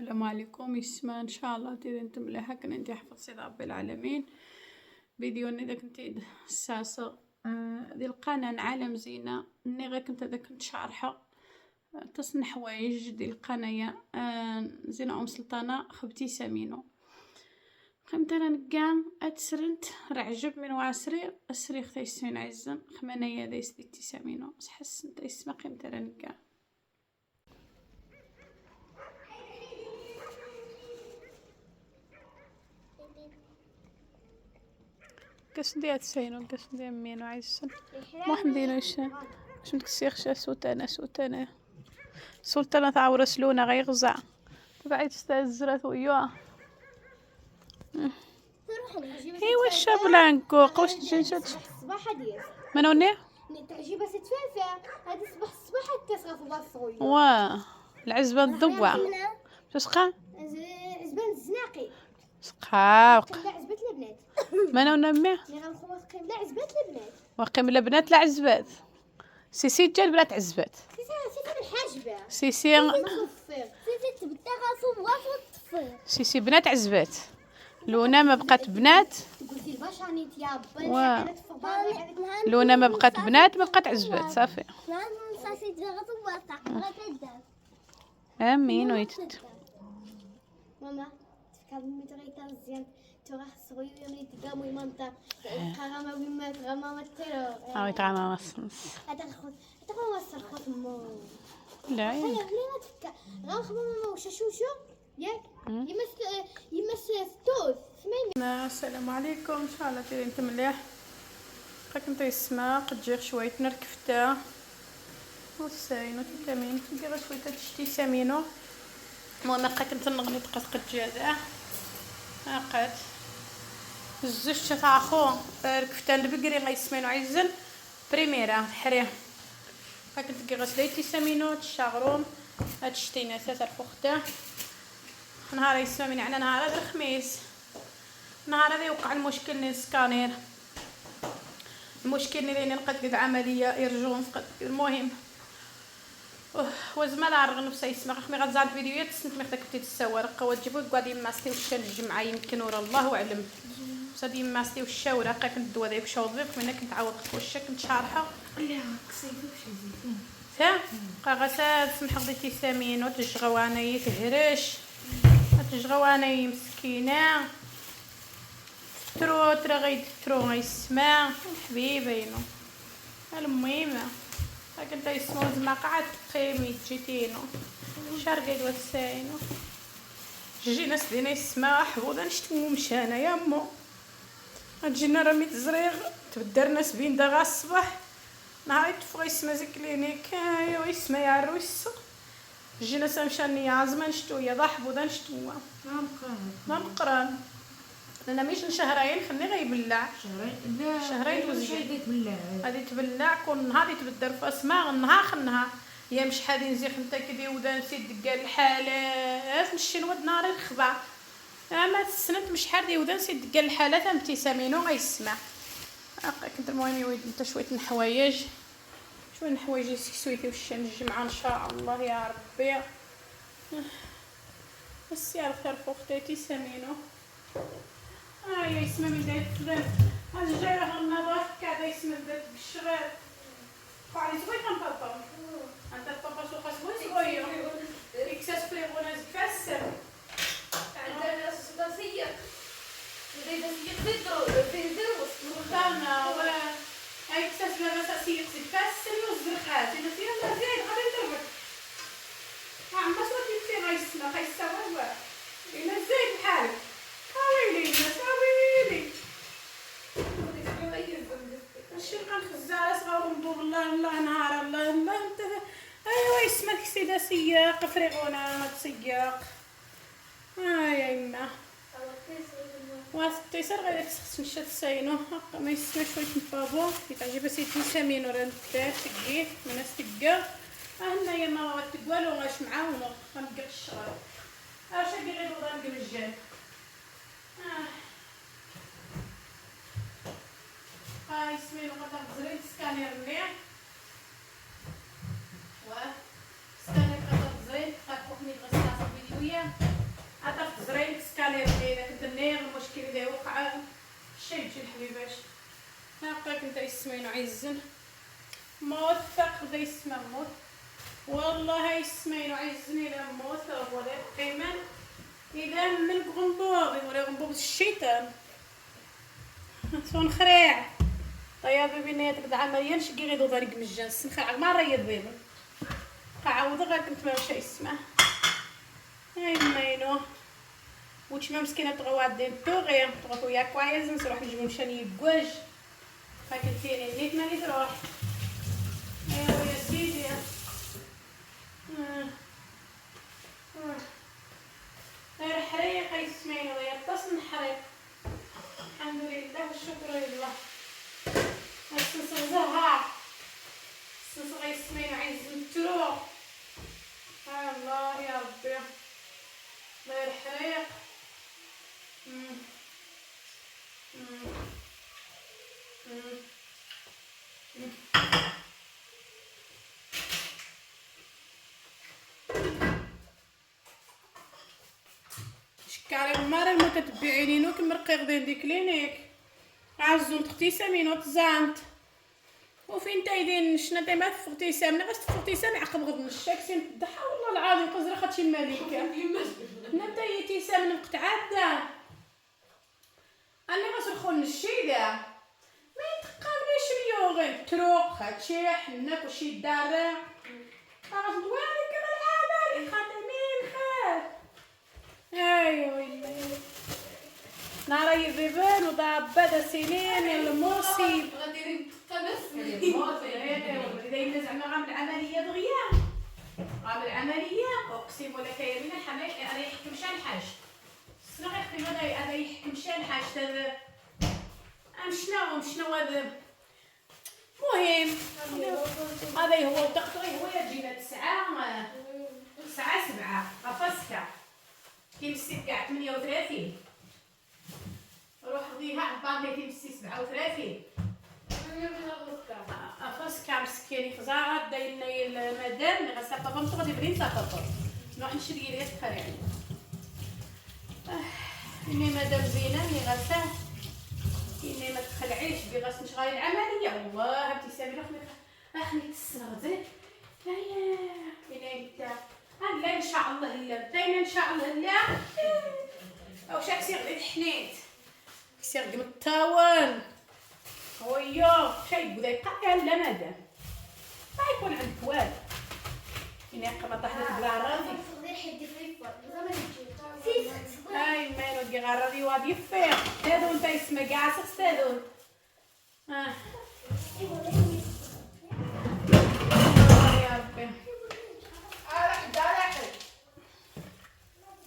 السلام عليكم. يسمى ان شاء الله ديري انت مليحه. كان انت حفظتي رب العالمين. فيديو اذا كنتي ساسه ديال القناه عالم زينه اني غير كنت هذا كنت شارحه تصن حوايج ديال القناه زينه سلطانه خبتي سمينو خمت انا كاع اتسرنت رعجب من وعسري اسري ختي سين عزن خمانيا دايس ديتي سمينو حسن تيسما قيمت انا كاع كاش ندير تسينو كاش ندير مينو عايشن محمدين وش متكسيخ سوتانا سلطانة تعور سلونة غيغزع بعيد استاذرت وياه ايوا الشاب لانكو قوش تجنشت منوني تعجبها ستفافة هذا صباح الصباح كتسغى في باصوي واه العزبة الضوع شسقا عزبان الزناقي سقاق لا عزبات البنات منو نمي اللي غنخوض قيم لا عزبات البنات وقيم البنات لا عزبات سيسي جا البنات عزبات سيسي الحاجبة سيسي تبدا غاصو وافو الطفير سيسي بنات عزبات لونا ما بقات بنات قلتي البشانيت يا بني لونا ما بقات بنات ما بقات عزبات صافي امين ويتت ماما تفكرني تغيتا مزيان ترى صغير يومي تقامو يمنطا قرامه وما غمامه تيرو هاوي تعمى مصنص هذا وصل خوت مو لا هيا ليه تفكر غا خمامه وشاشوشو ياك يمس ستوز سمعي. السلام عليكم. ان شاء الله ديري انت مليح. راك انت يسمع قد جيغ شويه نركفتا والساينو تامين ندير شويه تشتي سمينو المهم هاكا كنت نغني دقات قد جازع هاقات الزوج تاع خو ركفتان البقري غيسمينو عيزن بريميرا الحريه هاكا كنت غسليتي سمينو تشاغروم هاد الشتينات تاع الفخته نهار يسمى من على نهار هذا الخميس نهار هذا يوقع المشكل نسكانير المشكل اللي لقيت قد عمليه يرجون المهم وزمان عرغ نفسي يسمع خمي غتزعل فيديوهات سنت مخدك كنتي تسوى رقه وتجيبو قاعدي ماستي وشان الجمعه يمكن ورا الله اعلم صدي ماستي والشاوره كنت دوا دايك شوط بك منك كنت عاود وشك كنت شارحه لا كسيدو شي زيتون تا قاغسات سمح خديتي سامين وتجغواني تهرش تجغواني مسكينه ترو غيد ترو يسمع حبيبينو المهم هاك انت يسمو زعما قعد قيمي جيتينو شارقيد وساينو جي ناس دينا يسمع حبوضه نشتمو مشانا يا مو تجينا راه ميت زريغ تبدر ناس بين دغا الصباح نهار يتفغ يسمى زي كلينيك ايوا يسمى يا رويس جينا سامشاني عازمه نشتو يا ضا حبوضه نشتموها ما مقران انا ماشي شهرين خليه غيبلع شهرين وزيد غادي تبلع كل نهار يتبدل في اسماء النهار خنها يا مش حادي نزيخ نتا كدي ودا نسيت دكا الحالات نشي نود ناري الخبع اما السنت مش حادي ودا نسيت دكا الحالات امتسامينو غيسمع كنت المهم يويد نتا شويه الحوايج شويه الحوايج سويتي وشان الجمعه ان شاء الله يا ربي بس يا الخير خوختي سامينو يا يسمى من دايت الفلان هاد جاي راه النظافه قاعده يسمى بدات بالشغل قاعد يسوي كم طبطب انت الطبطب سوق شويه اكساس فريغو ناس كفاسر عندنا سداسيه في دروس مختارنا ولا اكساس لا اساسيه كفاسر وزرخات اذا فيها زين غادي تربط ما صوتي في غيسمى غيسوى الا زين بحالك ويلي ويلي الشرقة الخزارة صغار ونبوب الله نهار الله انت ايوا اسمك سيدة سياق فريغونا سياق يا يما واستيسر غير تسخسن شات ساينو ما يسمى شوية نفابو يتعجب سيدي سامينو راه نتاع تقيه من استقا هنايا ما غتقوالو غاش معاونو غنبقى الشغل شاقي غير غنبقى الجال يسمينو غدا غزرين سكانير مليح سكانير غدا غزرين غتروحني الغسالة فيديويا مع شي تجي الحبيبات. هاكاك انت يسمينو عزن موت فاق بدا يسمى موت والله يسمينو عزن الى موت ولا قيمن اذا من غنبوغ ولا غنبوغ الشيطان سون خريع طيب بيني هذيك العمليه نشكي غير ضريق مجان سنخرع ما ريض بيبا قعوض غير كنت ما مشى يسمع اي ماينو وش ما مسكينه تغوادين توغي تغفو يا كويس نروح نجيب مشاني يقواج هاكنتيني نيت مالي تروح ايوا يا سيدي غير حريق يسمعينو يتصل حريق الحمد لله والشكر لله السنسغ زهار السنسغ يسمعينو عايز نتروح الله يا ربي غير حريق شكاري مرة ما كتبيعينينو كمرقي غدين دي كلينيك عزو اختي سامينو تزانت وفين تايدين شنا ديما فختي سامنا غاس فختي سامي عقب غد نشاك سين تضحى والله العظيم قزره خاطشي الملكه نتا يتي سامن مقطعاده انا غاس نخون الشيده ما يتقابلش اليوغين تروق هادشي حناك وشي دارع غاس دوالي كما العمل خاتمين خير ايوا يلا نارا يبيبان وضابة سنين الموسي غادي تقبس إذا زعما غنعمل عملية دغيا غنعمل عملية أقسم لك يا بنت الحماك أنا يحكم شان حاج شنو غيحكم هذا يحكم شان حاج هذا شنو هذا مهم هذا هو الدكتور هو يجينا 9 غفصكا كيمسك كاع 38 روح خذيها عبار لي تمسي 37 افاس كاع مسكيني خزاعه دايرنا المدام اللي غساقه بنت غادي بدين تاخذ نروح نشري لي سكر يعني اني مدام زينه اللي غساه اني ما تخلعيش بغاس نشغل العمليه والله ابتسامي اخني تسنغ زيك لا انت لا ان شاء الله لا دايما ان شاء الله لا او شاكسي غير حنيت كسير قم التاون ويا شي بدا يقطع لا مدام ما يكون عندك والو إني قما طحنت بلا راضي هاي ما نوقي غراضي وادي فيق هادو انت اسمه كاع سخسادو يا ربي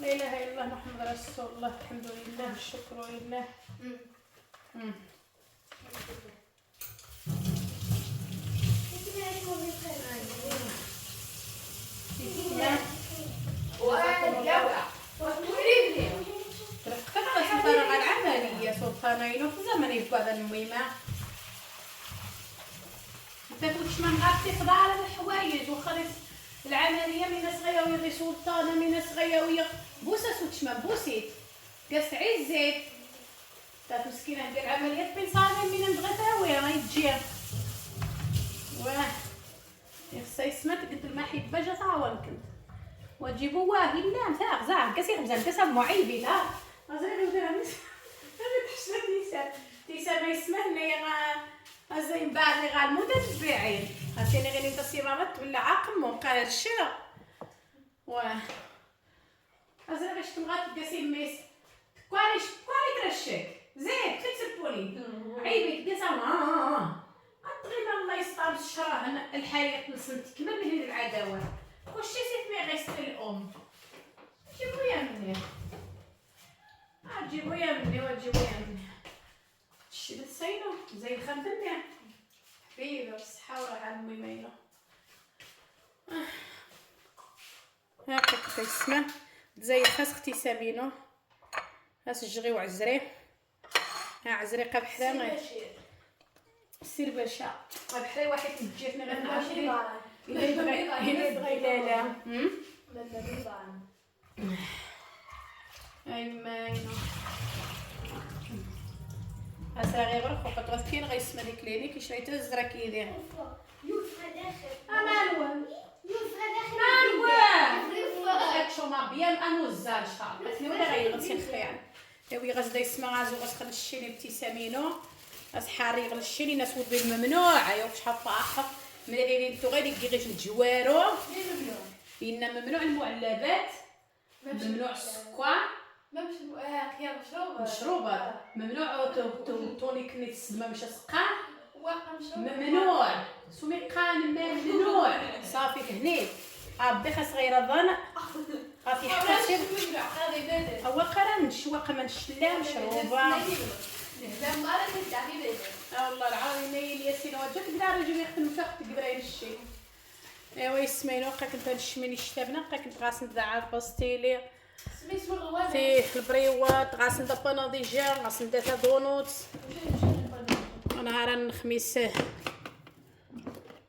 لا اله الا الله محمد رسول الله الحمد لله الشكر لله سلطانين في زمن يبقى الميمة تفوتش من غابتي خضع على الحوايج وخلص العملية من صغيرة ويا سلطانة من صغيرة ويا بوسة سوتش من بوسيت قاس عزيت تاع مسكينة ندير عمليات بين صارين من بغيتها ويا ما يتجي واه يخصها يسمات قلت الماحي باجا تعاون كنت وتجيبوا واهي لا تاع زعر كسير مزال كسر معيبي لا غزير ودير تيسا ما يسمحني غازين بعد غا المتتبعين هاتيني غير انت صيرامات ولا عقم وقال الشرا و غازين غيش تبغى تقاسي ميس كواليش ترشك زين تكسبوني عيبك قسم اطغينا الله يسطر الشرا الحريق نسنتك ما من العداوه وشي سيت مي غيست الام جيبوا يا مني جيبوا يا مني وجيبوا يا مني الشي بتسينو زي الخمدنيا حبيبه بالصحه والراحه امي مايله هاكا كتسمع زي خاص اختي سامينو هاس الجغي وعزري ها عزري قا بحرا سير باشا قا بحرا واحد تجيتنا غير نعشري الا بغى لا اي ماينو اسرا غير غرف وقت غتكين غيسمى ديك كلينيك شريت الزرا كيدير يوسف داخل مالو يوسف داخل هاك شو ما بيان انوزا ان شاء الله قالت لي ولا غيغسل خير وي غزدا يسمى غازو غتخلي الشيني ابتسامينو اصحاري غلشيني ناس ود بالممنوع يا واش حفاحف ملي نتو غير كيغيش الجوارو إن ممنوع المعلبات ممنوع السكر مشروبات ممنوع تونيك نيت ما مش سقار ممنوع سمي قان ممنوع صافي تهنيت ربي خاص غير ظن غادي يحتاج هو قرن شواق ما نشلا مشروبه والله العظيم نايل ياسين وجهك كدا رجل يخدم في وقت قبرين الشيء ايوا يسمينو هكا كنت نشمي شتابنا هكا كنت غاسن دعا باستيلي فيه البريوات غاسن دا باناديجا غاسن دا دونوت نهار الخميس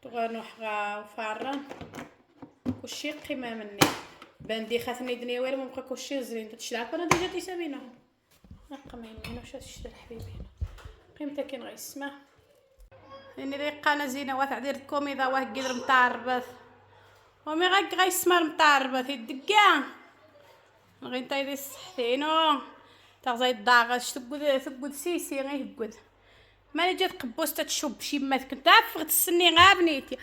طغانو حغا وفارا كلشي قيمه مني باندي خاثني دنيا والو مابقى كلشي زين تشدع باناديجا تيسابينا قمين واش تشد حبيبي قيمتها كاين غيسمع اني ريقانه زينه وتعدير الكوميدا واه قدر مطاربث ومي غيسمع مطاربث الدقان غير تايدي صحتينو تا زايد الضاغش تقود سيسي غيهقد ما جات قبوسته تشوب شي ما كنت عفغت السني غابنيتي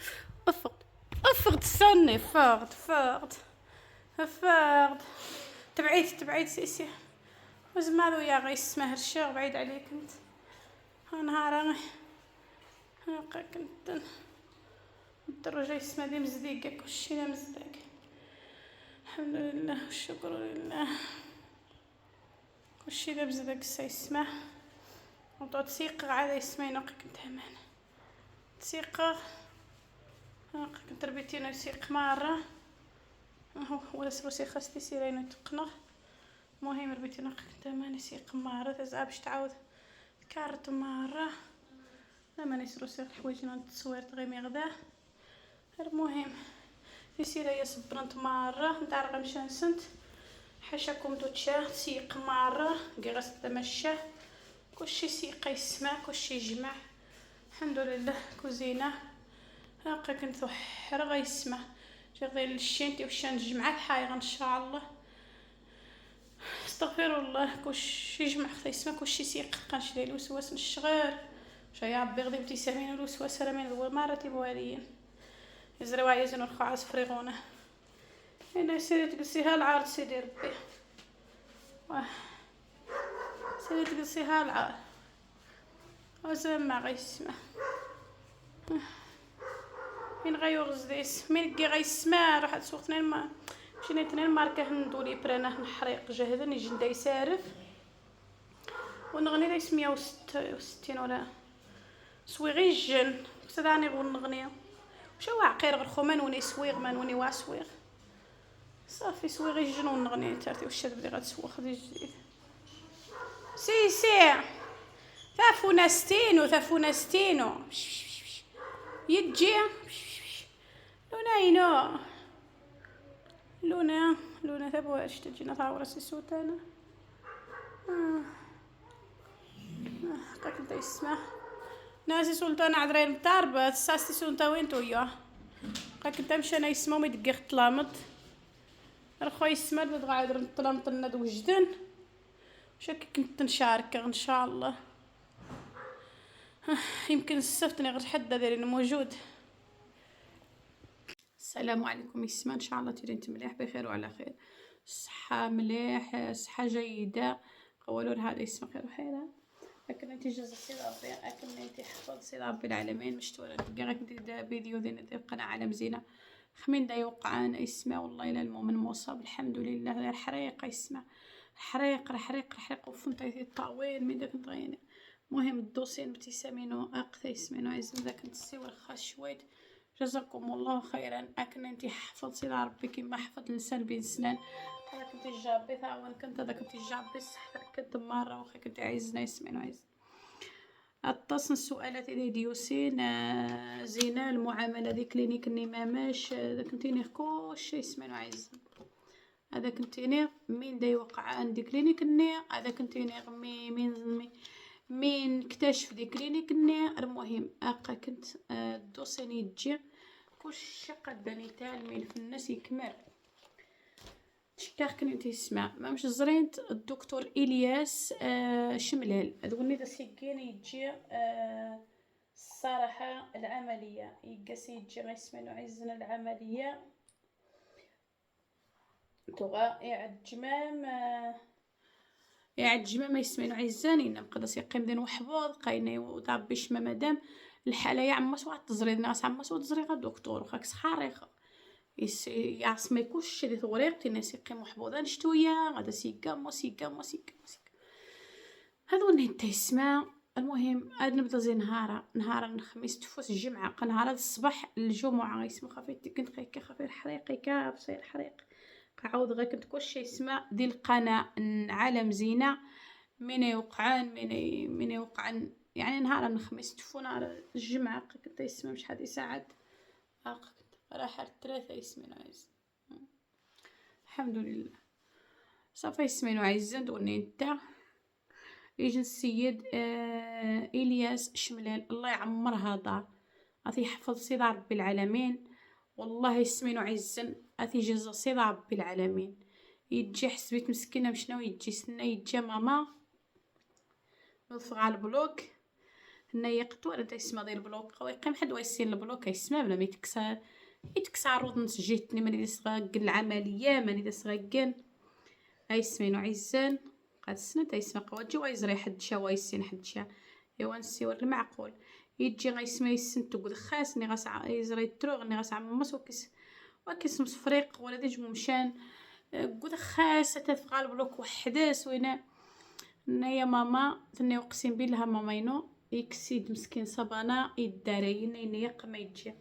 افغت السني فغت تبعيد سيسي وزمالو يا غيسمع هالشي بعيد عليك انت نهار هاكا كنت الدرجة يسمى دي مزديقة كلشي لا مزداق الحمد لله والشكر لله كلشي لا مزداق يسمع وطو تسيقر عاد يسمعينو كنت همان تسيقر هاكا كنت ربيتينو يسيق مرة اهو ولا سروسي خاصتي سيرينو تقنغ المهم ربيتينو كنت همان يسيق مرة تزعب باش تعاود كارت مرة لما نسروسي الحوايجنا التصوير تغيمي غدا المهم يسير هي صبرنت مرة ندار غمشة نسنت حاشاكم دوتشا تسيق مرة كيغاس تمشى كلشي سيق يسمع كلشي يجمع الحمد لله كوزينة هاكا كنت وحر غيسمع جاغي للشينتي وشان الجمعة الحايغة ان شاء الله استغفر الله كلشي يجمع خصها يسمع كلشي سيق قنشري الوسواس الشغال شايا عبي غدي ابتسامين الوسواس راه من اول مره تيبواليين يزروا يزنوا الخاص فريغونه انا سيري تقصيها العار سيدي ربي سيري تقصيها العار وزما غيسمع من غيوغز ديس من كي غيسمع روح تسوق اثنين ما مشينا اثنين ماركه ندولي برانه نحريق جهدا نجي ندا يسارف ونغني ليش 166 ولا سويغي الجن صدعني غون نغنيو شو عقير غير خومان وني سويغ مان وني واسويغ صافي سويغي الجن ونغني تارتي واش بدي غتسوخ دي جديد سي ثافونستينو يجي لونا ثبواش تجينا ثاورة سيسوتانا كنت يسمع ناسي سلطان عذرين متاربة ساستي سلطان وين تويا كنت امشي انا يسمعو ميدقي خطلامط الخو يسمع بدغا عذر نطلامط الند وجدن شاكي كنت نشارك ان شاء الله يمكن السفتني غير حد دايرين موجود. السلام عليكم يسمع ان شاء الله تيرين مليح بخير وعلى خير صحة مليح صحة جيدة قولوا هذا يسمع خير وحيرة لكن انت جزا سيد ربي لكن انت حفظ سيد ربي العالمين مشتورة نلقاك ندير فيديو دين ندير قناة عالم زينة خمين دا يوقع انا يسمع والله الى المؤمن مصاب الحمد لله غير حريق يسمع حريق وفنت الطاوين من داك نطغيني مهم الدوسين ابتسامينو اقثى يسمينو عايزين ذاك نتسيو الخاص شويت جزاكم الله خيرا اكن انت حفظ سيد ربي كيما حفظ لسان بين سنان انا كنت جابي ثاون كنت هذا كنت جابي صحتك كنت مره واخا كنت عايزنا يسمينو عايز اتصل السؤالات اللي ديوسين زينه المعامله دي كلينيك النمامش كنتيني كلشي يسمينو عايز هذا كنتيني مين دا يوقع عندي كلينيك الني هذا كنتيني مين من اكتشف دي كلينيك ني المهم اقا كنت دوسيني تجي كلشي قداني تالمين في الناس يكمل تشكاخ كنت يسمع ما مش زرينت الدكتور إلياس شملال هذوني دا سيكين يجي الصراحة العملية يقاس يجي غيسمنو عزنا العملية تغا يعد جمام يسمنو عزاني نقدر يقيم دين وحبوض قايني وطابيش ما مادام الحالة يا عماس واحد تزريد ناس عماس وتزريغ دكتور وخاك صحاريخ يعص ما يكونش دي ثوريق الناس يقيموا حبوضان شتويا غادا سيقامو هذو نتا يسمع المهم عاد نبدا زي نهار الخميس تفوت الجمعة نهار الصباح الجمعة يسمى خفيت كنت غير خفيف الحريق كاف صير الحريق عاود غير كنت كلشي يسمع دي القناة عالم زينة من يوقعن يعني نهار الخميس تفو نهار الجمعة كنت يسمع مش حد يساعد راح 3 يسمينو عز الحمد لله صافي يسمينو عزا دوني نتا يجي السيد إلياس شملال الله يعمرها دار غادي يحفظ سيدة ربي العالمين والله يسمينو عزا غادي يجزا سيدة ربي العالمين يجي حسبيت مسكينة مشناو يجي سنة يجي ماما نوفق على البلوك هنا يقطو انا تيسمى ديال البلوك ويقيم حد ويسين البلوك يسمى بلا ما يتكسى عروض نسجيتني ماني ديسغاكن العملية ماني ديسغاكن هاي سمينو عزان قاد السنة تيسمى قواجي ويزري حدشا ويسين حدشا ايوا نسيو المعقول يجي غيسمى يسن تقود خاص ني غاس يزري تروغ ني غاس عمس وكيس مصفريق ولا ديج ممشان قود خاص تفغال بلوك وحداس وينا يا ماما تني اقسم بالله ماماينو يكسيد مسكين صبانا يداري ينيق ما يجي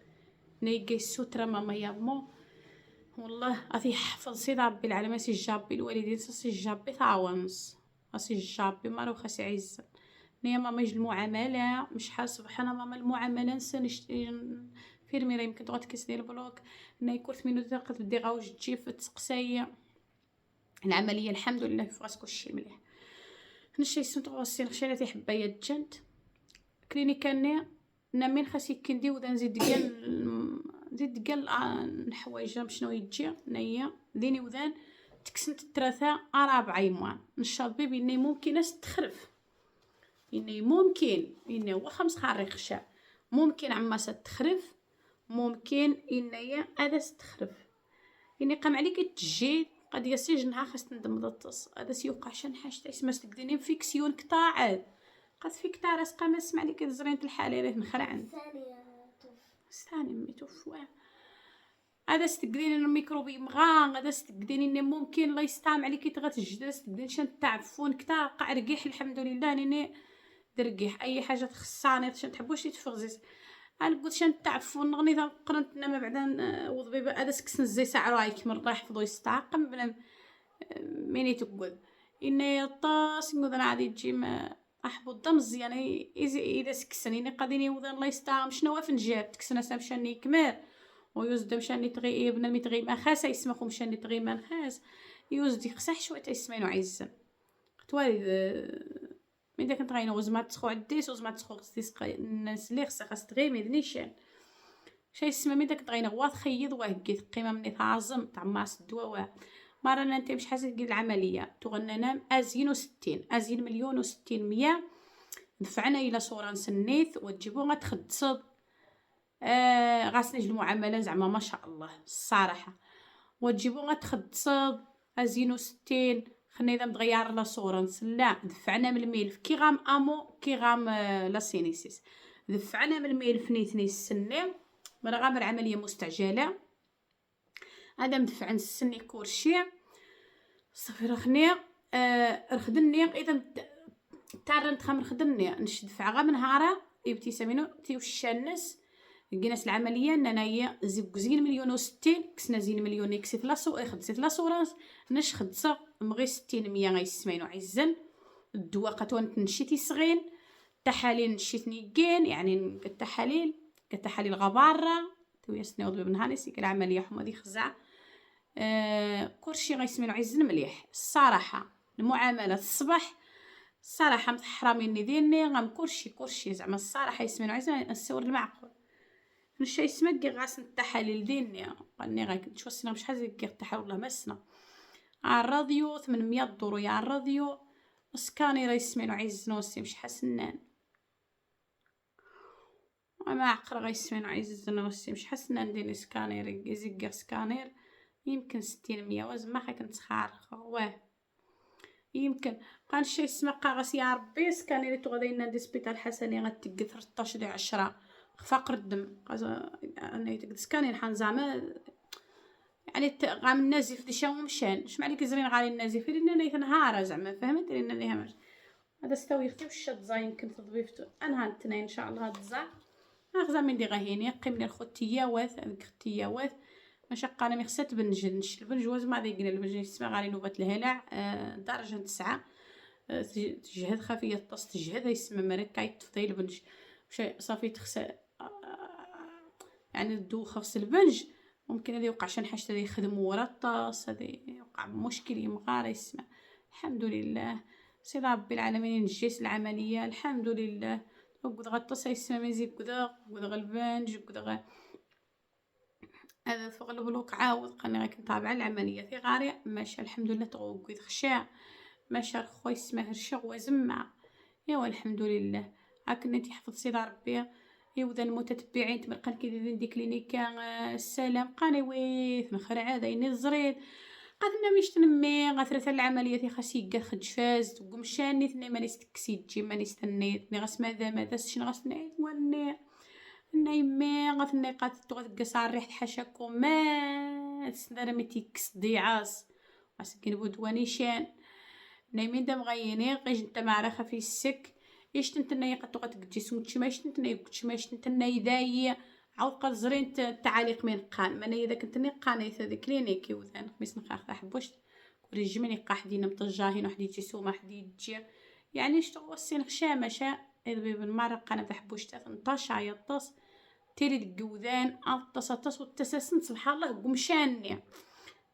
نيجي السوترة ماما يامو والله غادي يحفظ سيد ربي العالمين سي جابي الوالدين سي جابي تعاونس سي جابي مارو خاسي عزة نيا ماما يجي المعاملة مش حاسب حنا ماما المعاملة نسى في الميرا يمكن تغات كيس ديال البلوك نايكل 8 دقيقة تبدي غاوش تجي في التسقسية العملية الحمد لله في راسك كلشي مليح نشي سنت غوسين خشالاتي حبايات جنت كلينيكاني نامين خاص يكندي ودا نزيد قال الحوايج شنو يجي نيا ديني وذان تكسنت 3 4 ايمان نشاطبي باني ممكن تخرف اني ممكن اني هو 5 خارق خشا ممكن عماسه تخرف ممكن اني هذا تخرف اني قام عليك تجي قد يسجنها خاص ندم ضطس هذا سيوقع شن حاجه اسمها تقديني فيكسيون قطاع قد فيك تارس قام اسمع لي كتزرين الحاله راه نخرعن ثاني ميتوف هذا استقدين الميكروبي مغان هذا استقدين اني ممكن الله يستعمل عليك تغتجد استقدين شن تعفون كتا قاع رقيح الحمد لله اني درقيح اي حاجه تخصاني شن تحبوش يتفغزيز انا قلت شن تعفون نغني ذا قرنت نما بعدين وضبيبه هذا سكسن زي ساعه رايك من راح يحفظوا يستعقم بلا ميني تقول اني طاس نقول انا عادي تجي ما احبط دمز يعني اذا سكسنيني قاديني وذا الله يستعمل شنو فنجاب تكسنا سامشاني كمار ويوزد مشاني تغي ابن متغي ما خاصه يسمخو مشاني تغي ما خاص يوزد يقصح شويه تيسمينو عزا توالد من داك نتغينا وزمات تسخو عديس وزمات تسخو قصديس الناس اللي خاص تغي ميدنيشان شي يسمى من داك تغينا غواط خيض وهكيت قيمه مني تعظم تاع ماس الدواء مرة انت مش حاسه ديال العمليه تغنى ازين 60 ازين مليون و60 100 دفعنا الى صوره نسنيت وتجيبو غتخدصد غاسنج المعامله زعما ما شاء الله الصراحه وتجيبو غتخدصد ازين 60 خلينا اذا متغير لا صوره نسلا دفعنا من الملف كي غام امو كي غام لا سينيسيس دفعنا من الملف نيتني السنه من غام العمليه مستعجله هذا مدفع نسني كورشي صافي رخني رخدني اذا تارنت خمر خدني نشدفع غا من نهار ابتسامينو تيوشا الناس لقيناس العمليه انايا زين مليون و60 كسنا زين مليون يكسيت لاصو خديت لاصورانس نش خدصه مغي 60 100 غيسمينو عزن الدواء قطون تنشيتي صغين التحاليل نشيتني كين يعني التحاليل غباره تويسني وضب بن هانسي العمليه حمودي خزع كلشي غيسمينو عزن مليح الصراحه المعامله الصباح الصراحه متحرى مني ديالني غام كلشي زعما الصراحه يسمعوا عايزه الصور المعقول نشا يسمى كي غاس التحاليل ديالني قالني غا كنت شوسنا مش حاجه كي التحاليل والله ما سنا على الراديو 800 دورو على الراديو سكانير يسمعوا عايزنو سي مش حسنان ما عقر غيسمعوا عايزنو سي مش حسنان ندير سكانير يزيق سكانير يمكن 60 100 وزما خا كنت خارخ واه يمكن كان شي اسمه قاغس يا ربي سكانير تغدينا دي سبيطار حسني غتقد 13 ديال 10 فقر الدم انا سكانير حان زعما يعني غام النازف دي شاو مشان اش عليك زرين غالي النازف لان انا نهار زعما فهمت لان اللي همش هذا استوي ختي وش الزا يمكن تضيفتو انا هاد الاثنين ان شاء الله هاد الزا اغزا من دي غاهيني قيمني الخوتيه واث هذيك ختيه واث مشق انا مخسات بنج البنج واز ما ذيقنا البنج يسمى غالي نوبه الهلع درجه 9 تجهد خفيه الطاس تجهد يسمى مركا يطفي البنج مشى صافي تخسى يعني الدوخه في البنج ممكن هذا يوقع شي حاجه هذا يخدم ورا الطاس هذا يوقع مشكل يمغار يسمى الحمد لله سي ربي العالمين نجيس العمليه الحمد لله وقد غطس يسمى مزيد قد البنج قد هذا فوق البلوك عاود قالني غير كنتابع العمليه في غاري ماشي الحمد لله تغوكيت خشع ماشي خويا اسمه هرشا وزمع ايوا الحمد لله هاكني تحفظ سيدي ربي يوذا المتتبعين تبقى كيديرين دي كلينيكا السلام قاني ويث نخر عاده يني الزريد قادنا ميش تنمي غثرث العمليه خاصي خد فاز وقمشاني ثني ماني ستكسي تجي ماني استنيت ني غاس ماذا شنو غاسني وني نايمي غثني قات تغدقس على ريحه حشاكو ما تسدر ميتيكس ديعاس واسكن بودوانيشان نايمين دم غيني قيج نتا معرخه في السك ايش تنتنا يقطو تجي سمتش ماش تنتنا يكتش ماش تنتنا يداي عاود قال زرين التعاليق من قان من اذا كنت نقاني هذا كلينيكي وثان خميس نخاخ حبوش كل جمني قاحدين مطجاهين وحدي يجي سوما حدي يجي يعني شتو السين خشامه شا اذا بالمرق انا تحبوش 18 يطس تيري الجوذان التصاتص والتساسن سبحان الله قمشاني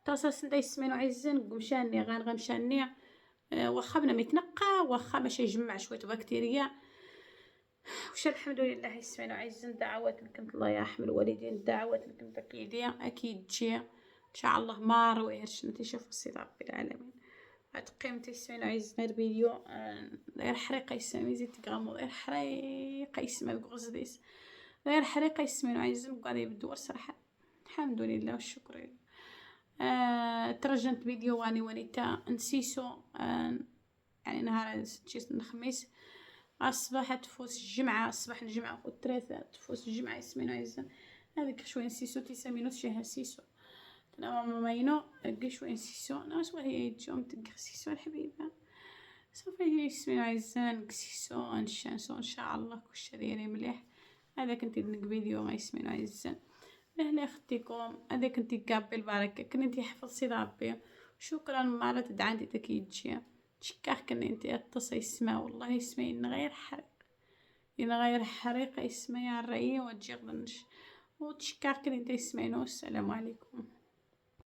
تصاصن دا يسمينو عزن قمشاني غمشاني واخا بنا ميتنقى واخا ماشي يجمع شويه بكتيريا وش الحمد لله يسمعنا عايزين دعوات لكم الله يرحم الوالدين دعوات لكم اكيد تجي ان شاء الله مار ويرش نتشوف السيد ربي العالمين اتقيم تسمعنا عايزين الفيديو غير حريقه يسمع يزيد تقامو غير حريقه يسمع الغزديس غير حريقه يسمعنا عايزين قاعد يبدو صراحه الحمد لله والشكر لله. ترجمت فيديو واني ونيتا نسيسو يعني نهار الخميس الصباح تفوس الجمعة الصباح الجمعة والثلاثاء تفوس الجمعة يسمينو عزن هذيك شوي نسيسو 9 مينوت شي سيسو تنا ماما ينو قي شوي نسيسو ناس وهي يجوم تقي سيسو الحبيبة صافي هي يسمينو عزن كسيسو انشانسو ان شاء الله كلشي داير مليح. هذا كنت نك فيديو ما يسمينو عزن لهلا اختكم هذا كنتي كابي البركه كنتي حفظ سيد ربي شكرا مرة تدعانتي تكيتجي تشكاخ كن انتي اتصي اسمه والله اسمي ان غير حريق اسمي على الرأي وتجي غنش وتشكاخ كن انتي اسمينو السلام عليكم.